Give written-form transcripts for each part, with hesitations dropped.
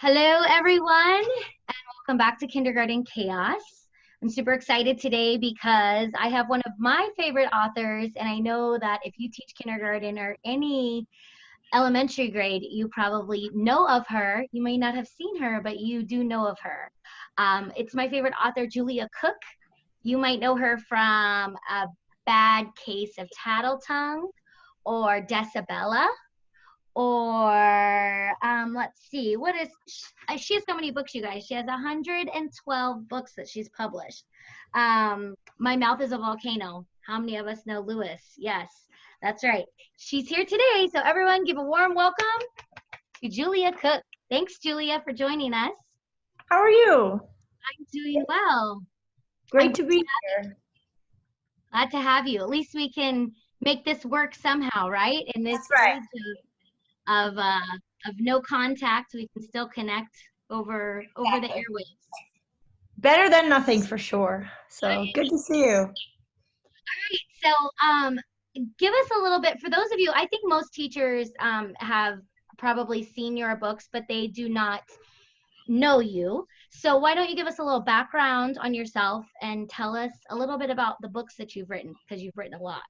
Hello, everyone, and welcome back to Kindergarten Chaos. I'm super excited today because I have one of my favorite authors, and I know that if you teach kindergarten or any elementary grade, you probably know of her. You may not have seen her, but you do know of her. It's my favorite author, Julia Cook. You might know her from A Bad Case of Tattle Tongue or Decibella or let's see, she has so many books, you guys. She has 112 books that she's published. My Mouth is a Volcano. How many of us know Lewis? Yes, that's right. She's here today, so everyone give a warm welcome to Julia Cook. Thanks, Julia, for joining us. How are you? I'm doing well. Great to be here. Glad to have you. At least we can make this work somehow, right? In this That's right. age of no contact, we can still connect over the airwaves. Better than nothing for sure. So good to see you. All right. So give us a little bit, for those of you, I think most teachers have probably seen your books, but they do not know you. So why don't you give us a little background on yourself and tell us a little bit about the books that you've written, because you've written a lot.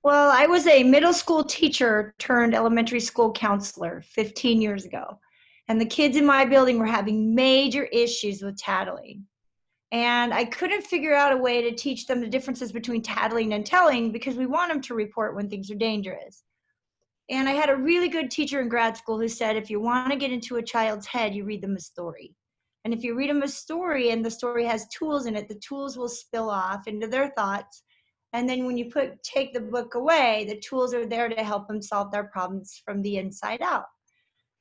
Well, I was a middle school teacher turned elementary school counselor 15 years ago. And the kids in my building were having major issues with tattling. And I couldn't figure out a way to teach them the differences between tattling and telling because we want them to report when things are dangerous. And I had a really good teacher in grad school who said, if you want to get into a child's head, you read them a story. And if you read them a story and the story has tools in it, the tools will spill off into their thoughts. And then when you take the book away, the tools are there to help them solve their problems from the inside out.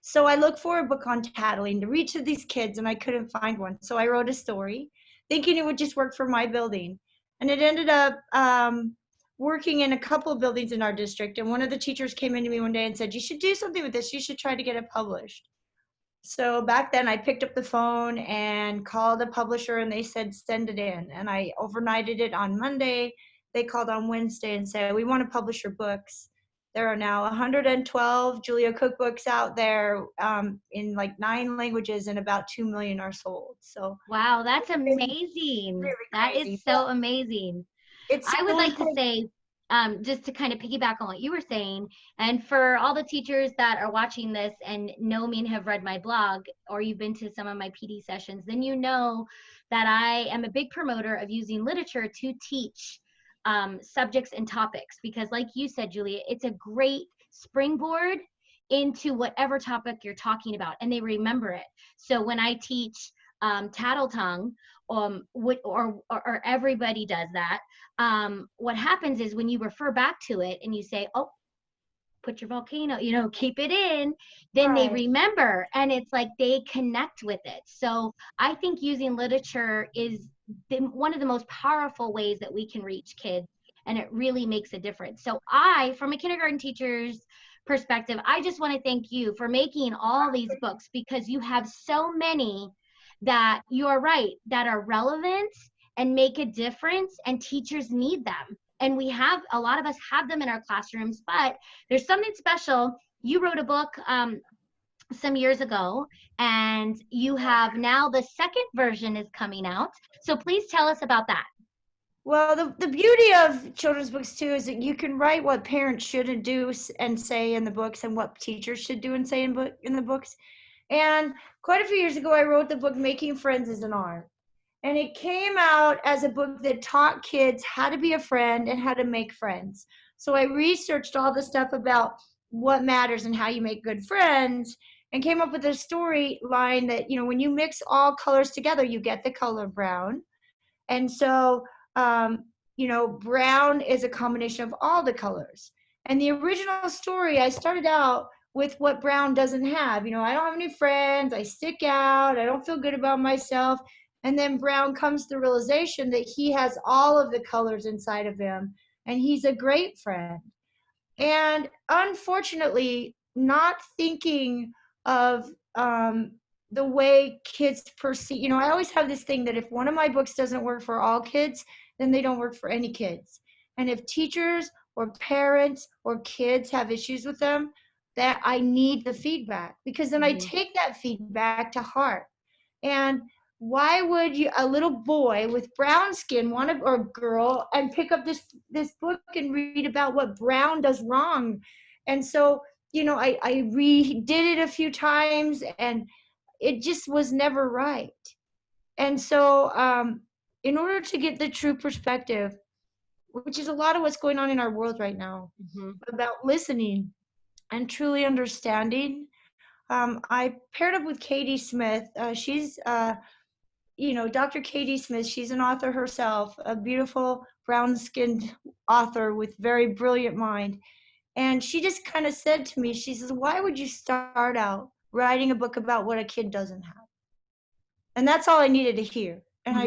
So I looked for a book on tattling to read to these kids, and I couldn't find one. So I wrote a story thinking it would just work for my building. And it ended up working in a couple of buildings in our district. And one of the teachers came into me one day and said, you should do something with this. You should try to get it published. So back then I picked up the phone and called a publisher, and they said, send it in. And I overnighted it on Monday. They called on Wednesday and said, we want to publish your books. There are now 112 Julia Cook books out there in like 9 languages, and about 2 million are sold. So wow, that's amazing. really That crazy. is so amazing. It's I would really like to cool. say, just to kind of piggyback on what you were saying, and for all the teachers that are watching this and know me and have read my blog, or you've been to some of my PD sessions, then you know that I am a big promoter of using literature to teach subjects and topics, because like you said, Julia, it's a great springboard into whatever topic you're talking about, and they remember it. So when I teach tattle tongue, or everybody does that, what happens is when you refer back to it and you say, oh, put your volcano, keep it in, then they Right. remember, and it's like they connect with it. So I think using literature is one of the most powerful ways that we can reach kids, and it really makes a difference. So from a kindergarten teacher's perspective, I just want to thank you for making all these books, because you have so many that, you're right, that are relevant and make a difference, and teachers need them. And a lot of us have them in our classrooms, but there's something special. You wrote a book some years ago, and you have now the second version is coming out. So please tell us about that. Well, the beauty of children's books too is that you can write what parents shouldn't do and say in the books, and what teachers should do and say in the books. And quite a few years ago, I wrote the book Making Friends is an Art. And it came out as a book that taught kids how to be a friend and how to make friends. So I researched all the stuff about what matters and how you make good friends, and came up with a storyline that, when you mix all colors together, you get the color brown. And so, brown is a combination of all the colors. And the original story, I started out with what brown doesn't have. I don't have any friends. I stick out. I don't feel good about myself. And then Brown comes to the realization that he has all of the colors inside of him, and he's a great friend. And unfortunately, not thinking of the way kids perceive, I always have this thing that if one of my books doesn't work for all kids, then they don't work for any kids. And if teachers or parents or kids have issues with them, that I need the feedback, because then I Mm-hmm. take that feedback to heart. And why would a little boy with brown skin want to, or girl, and pick up this book and read about what brown does wrong? And so, I redid it a few times, and it just was never right. And so, in order to get the true perspective, which is a lot of what's going on in our world right now, Mm-hmm. about listening and truly understanding, I paired up with Katie Smith. She's, Dr. Katie Smith. She's an author herself, a beautiful brown-skinned author with very brilliant mind. And she just kind of said to me, she says, "Why would you start out writing a book about what a kid doesn't have?" And that's all I needed to hear. And Mm-hmm.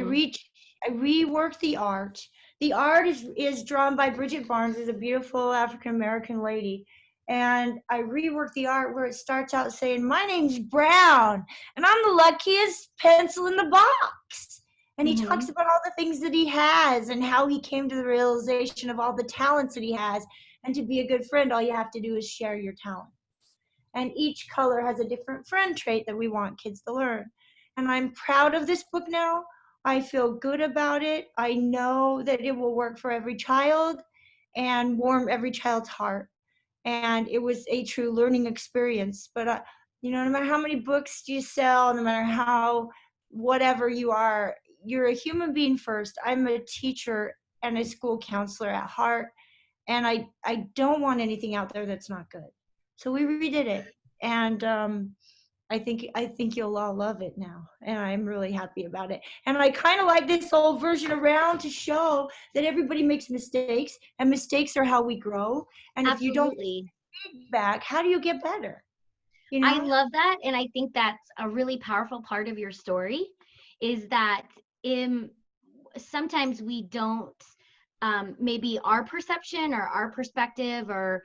I reworked the art. The art is drawn by Bridget Barnes, who's a beautiful African American lady. And I reworked the art where it starts out saying, "My name's Brown, and I'm the luckiest pencil in the box." And he Mm-hmm. talks about all the things that he has and how he came to the realization of all the talents that he has. And to be a good friend, all you have to do is share your talent. And each color has a different friend trait that we want kids to learn. And I'm proud of this book now. I feel good about it. I know that it will work for every child and warm every child's heart. And it was a true learning experience. But, no matter how many books you sell, no matter how whatever you are, you're a human being first. I'm a teacher and a school counselor at heart. And I don't want anything out there that's not good. So we redid it, and I think you'll all love it now, and I'm really happy about it. And I kind of like this old version around to show that everybody makes mistakes, and mistakes are how we grow. And if you don't get Absolutely. feedback, how do you get better? You I know? love that. And I think that's a really powerful part of your story is that in sometimes we don't maybe our perception or our perspective or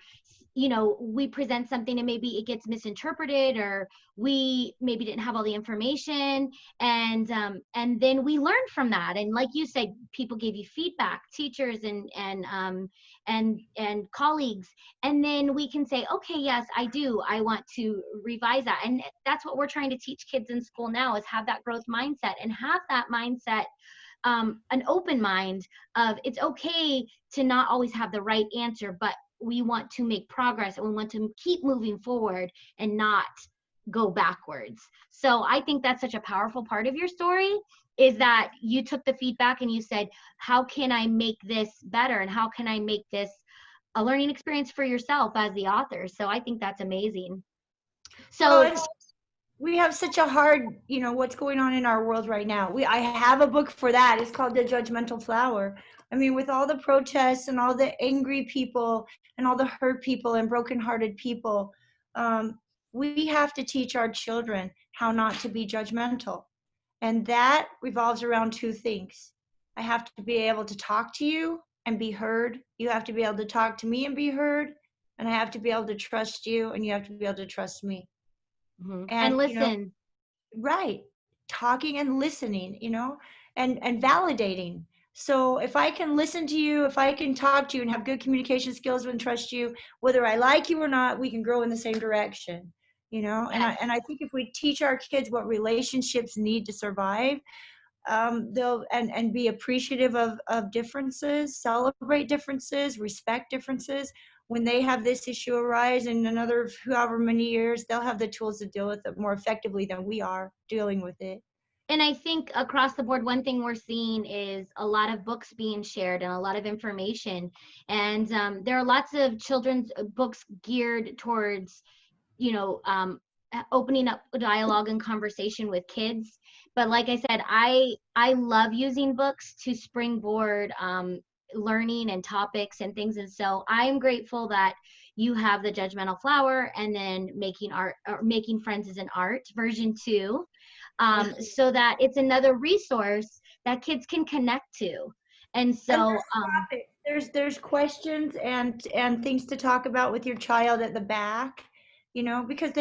we present something and maybe it gets misinterpreted or we maybe didn't have all the information and then we learned from that and like you said people gave you feedback teachers and colleagues and then we can say okay yes I want to revise that and that's what we're trying to teach kids in school now is have that growth mindset and have that mindset an open mind of it's okay to not always have the right answer, but we want to make progress and we want to keep moving forward and not go backwards. So I think that's such a powerful part of your story is that you took the feedback and you said, how can I make this better? And how can I make this a learning experience for yourself as the author? So I think that's amazing. Well, So and we have such a hard, what's going on in our world right now. I have a book for that. It's called The Judgmental Flower. I mean, with all the protests and all the angry people and all the hurt people and brokenhearted people, um, we have to teach our children how not to be judgmental. And that revolves around two things. I have to be able to talk to you and be heard. You have to be able to talk to me and be heard. And I have to be able to trust you and you have to be able to trust me. and And, listen. right, talking and listening, and validating. So if I can listen to you, if I can talk to you and have good communication skills and trust you, whether I like you or not, we can grow in the same direction. And I Yes. and I think if we teach our kids what relationships need to survive, they'll and be appreciative of differences, celebrate differences, respect differences. When they have this issue arise in another however many years, they'll have the tools to deal with it more effectively than we are dealing with it. And I think across the board, one thing we're seeing is a lot of books being shared and a lot of information. And there are lots of children's books geared towards, you know, um, opening up dialogue and conversation with kids. But like I said, I love using books to springboard learning and topics and things. And so I'm grateful that you have the Judgmental Flower and then making art or making friends is an art version 2 Thank you. so that it's another resource that kids can connect to. And And so, there's topics. There's questions and things to talk about with your child at the back. because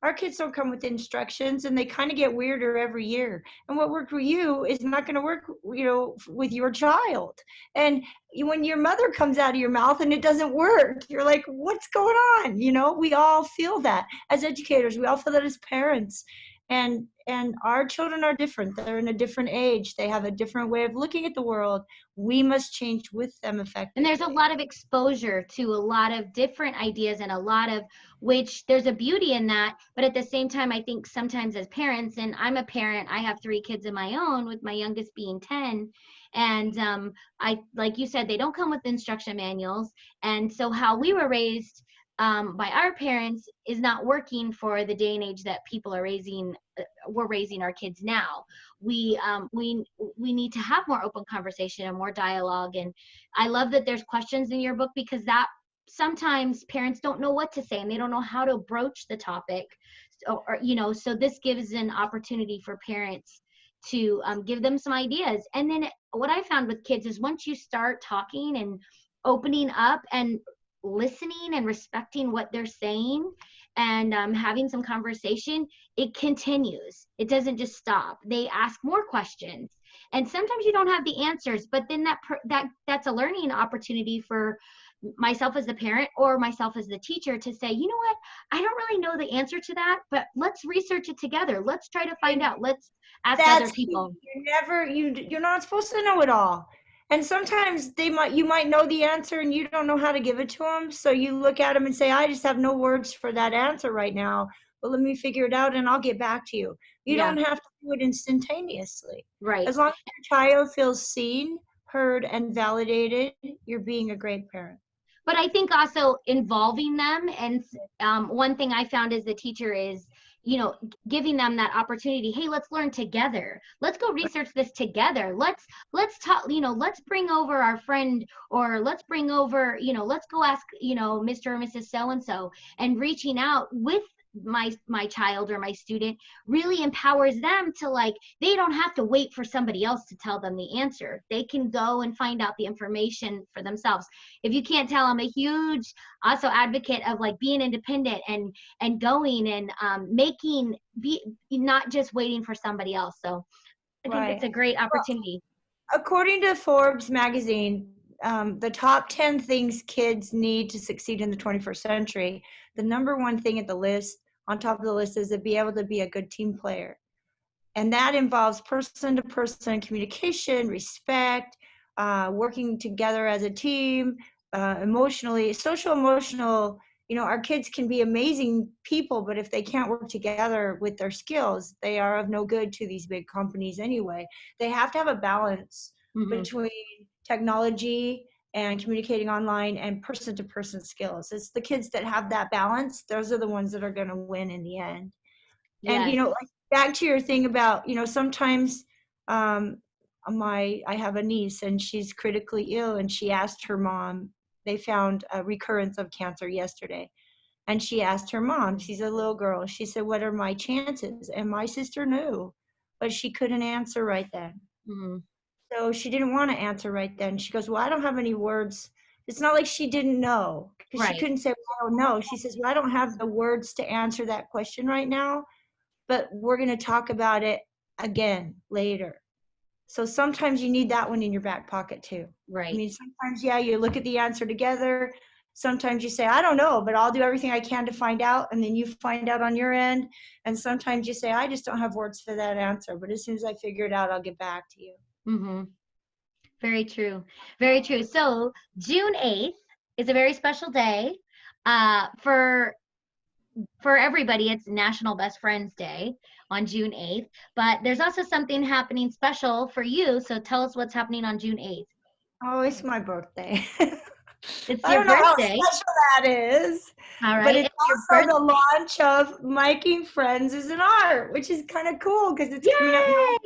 our kids don't come with instructions, and they kind of get weirder every year. And what worked for you is not going to work, with your child. And when your mother comes out of your mouth and it doesn't work, you're like, what's going on? We all feel that as educators. We all feel that as parents. And our children are different. They're in a different age. They have a different way of looking at the world. We must change with them effectively. And there's a lot of exposure to a lot of different ideas, and a lot of which there's a beauty in that. But at the same time, I think sometimes as parents, and I'm a parent, I have 3 kids of my own, with my youngest being 10. And I, like you said, they don't come with instruction manuals. And so how we were raised by our parents is not working for the day and age that people are we're raising our kids now. We need to have more open conversation and more dialogue. And I love that there's questions in your book, because that sometimes parents don't know what to say, and they don't know how to broach the topic. So this gives an opportunity for parents to give them some ideas. And then what I found with kids is, once you start talking and opening up and listening and respecting what they're saying, and having some conversation, it continues. It doesn't just stop. They ask more questions, and sometimes you don't have the answers, but then that's a learning opportunity for myself as the parent or myself as the teacher to say, you know what, I don't really know the answer to that, but let's research it together. Let's try to find out. Let's ask other people. You're not supposed to know it all. And sometimes you might know the answer and you don't know how to give it to them. So you look at them and say, I just have no words for that answer right now, but let me figure it out and I'll get back to you. You don't have to do it instantaneously. Right. As long as your child feels seen, heard, and validated, you're being a great parent. But I think also involving them. And one thing I found as a teacher is, giving them that opportunity. Hey, let's learn together. Let's go research this together. Let's talk, let's bring over our friend, or let's bring over, let's go ask, Mr. or Mrs. So-and-so. And reaching out with my child or my student really empowers them to, they don't have to wait for somebody else to tell them the answer. They can go and find out the information for themselves. If you can't tell, I'm a huge also advocate of being independent and going and not just waiting for somebody else. So I think it's a great opportunity. Well, according to Forbes magazine, the top 10 things kids need to succeed in the 21st century, the number one thing on top of the list is to be able to be a good team player. And that involves person-to-person communication, respect, working together as a team, emotionally, social, emotional. Our kids can be amazing people, but if they can't work together with their skills, they are of no good to these big companies anyway. They have to have a balance between technology and communicating online and person-to-person skills. It's the kids that have that balance. Those are the ones that are going to win in the end. Yes. And, back to your thing about, sometimes I have a niece and she's critically ill, and she asked her mom, they found a recurrence of cancer yesterday. And she asked her mom, she's a little girl, she said, what are my chances? And my sister knew, but she couldn't answer right then. So she didn't want to answer right then. She goes, well, I don't have any words. It's not like she didn't know, because she couldn't say, well, I don't know. She says, well, I don't have the words to answer that question right now, but we're going to talk about it again later. So sometimes you need that one in your back pocket too. Right. I mean, sometimes, you look at the answer together. Sometimes you say, I don't know, but I'll do everything I can to find out. And then you find out on your end. And sometimes you say, I just don't have words for that answer, but as soon as I figure it out, I'll get back to you. Very true. Very true. So June 8th is a very special day for everybody. It's National Best Friends Day on June 8th, but there's also something happening special for you. So tell us what's happening on June 8th. Oh, it's my birthday. It's your birthday. How special that is. All right. But it's also the launch of Making Friends is an Art, which is kind of cool because it's coming up.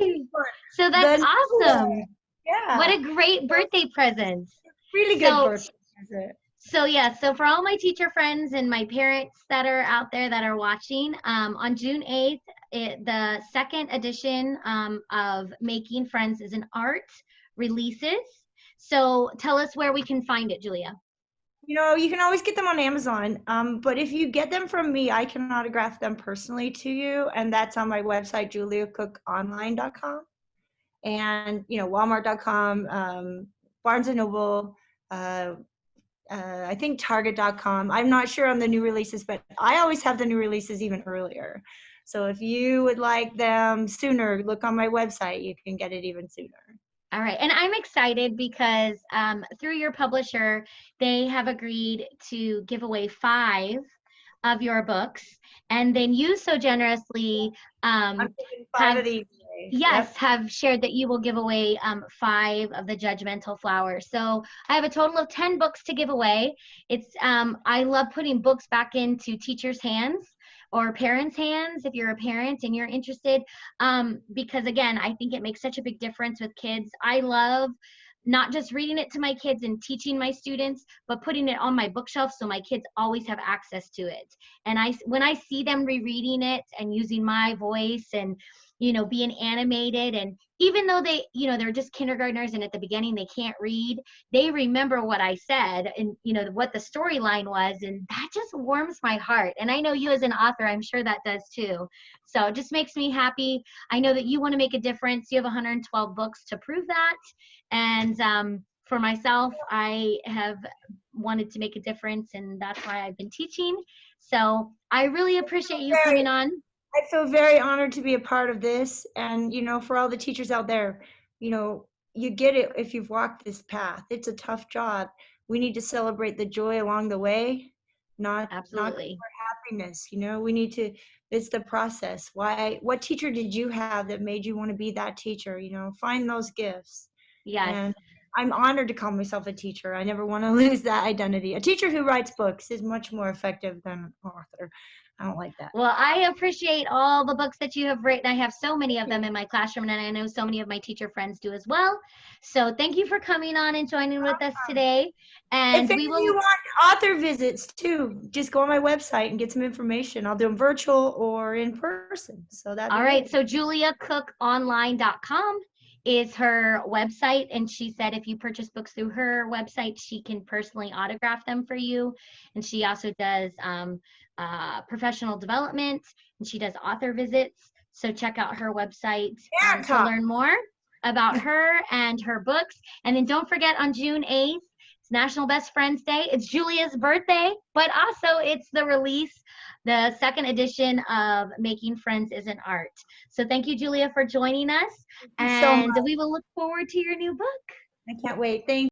So that's awesome. Yeah. What a great birthday present. Really good birthday present. So for all my teacher friends and my parents that are out there that are watching, on June 8th, the second edition of Making Friends is an Art releases. So tell us where we can find it, Julia. You can always get them on Amazon. But if you get them from me, I can autograph them personally to you. And that's on my website, juliacookonline.com. And, Walmart.com, Barnes and Noble, uh, I think Target.com. I'm not sure on the new releases, but I always have the new releases even earlier. So if you would like them sooner, look on my website. You can get it even sooner. All right. And I'm excited because through your publisher, they have agreed to give away 5 of your books. And then you so generously I'm taking 5 have, of these away. yes, Yep. have shared that you will give away 5 of the Judgmental Flowers. So I have a total of 10 books to give away. It's I love putting books back into teachers' hands or parents' hands if you're a parent and you're interested. Because again, I think it makes such a big difference with kids. I love not just reading it to my kids and teaching my students, but putting it on my bookshelf so my kids always have access to it. And when I see them rereading it and using my voice and being animated, and even though they're just kindergartners and at the beginning they can't read, they remember what I said and what the storyline was, and that just warms my heart. And I know you as an author, I'm sure that does too. So it just makes me happy. I know that you want to make a difference. You have 112 books to prove that. And for myself, I have wanted to make a difference, and that's why I've been teaching. So I really appreciate you coming on. I feel very honored to be a part of this. And, for all the teachers out there, you get it if you've walked this path. It's a tough job. We need to celebrate the joy along the way, not Absolutely. happiness. We need to, it's the process. What teacher did you have that made you want to be that teacher? Find those gifts. Yes. And I'm honored to call myself a teacher. I never want to lose that identity. A teacher who writes books is much more effective than an author. I don't like that. Well, I appreciate all the books that you have written. I have so many of them in my classroom, and I know so many of my teacher friends do as well. So thank you for coming on and joining with us today. If And any we of you will, want author visits too, just go on my website and get some information. I'll do them virtual or in person. So that'd be all right. great. So juliacookonline.com is her website. And she said if you purchase books through her website, she can personally autograph them for you. And she also does professional development, and she does author visits. So check out her website Yeah, to talk. learn more about her and her books. And then don't forget on June 8th, it's National Best Friends Day. It's Julia's birthday, but also it's the release, the second edition of Making Friends is an Art. So thank you, Julia, for joining us. Thank you so And much. we will look forward to your new book. I can't wait. Thank